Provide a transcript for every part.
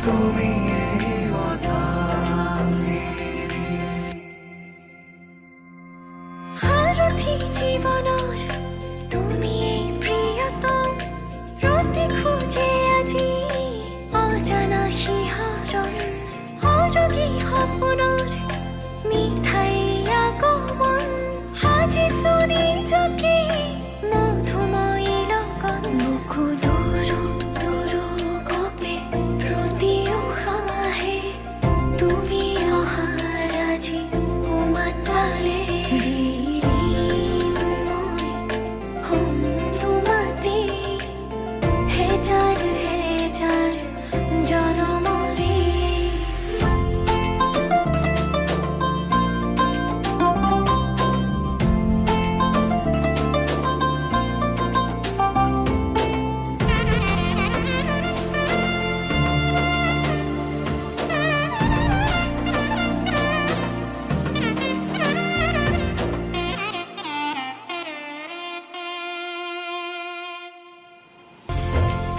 তুমি এই অর্ধাঙ্গিনী। সারথি জীবনৰ তুমি এই প্ৰিয়তম, ৰতি খোজে আজি অজানা শিহৰণ, সৰগী সপোনৰ মিঠাই আগমন, সাজিছো নিজকে মধুময়ী লগন। বুকু দুৰু দুৰু কপে প্ৰতি উশাহে তুমি অহাৰ আজি উমান পালে।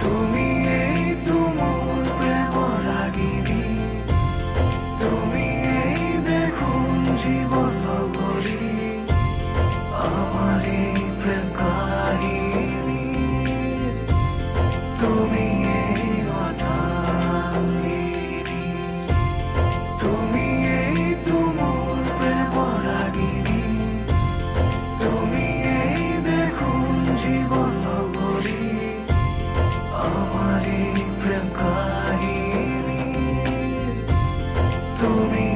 তুমি এই তুমুল প্রেমৰ ৰাগিনী, তুমি এই দেখোন জীৱন লগৰী, আমাৰ এই প্ৰেম কাহিনী। তুমি এই অৰ্ধাঙ্গিনী, তুমি এই তুমুল প্ৰেমৰ ৰাগিনী, তুমি এই দেখোন জীৱন লগৰী, আমার এই প্রেম কাহিনী। তুমি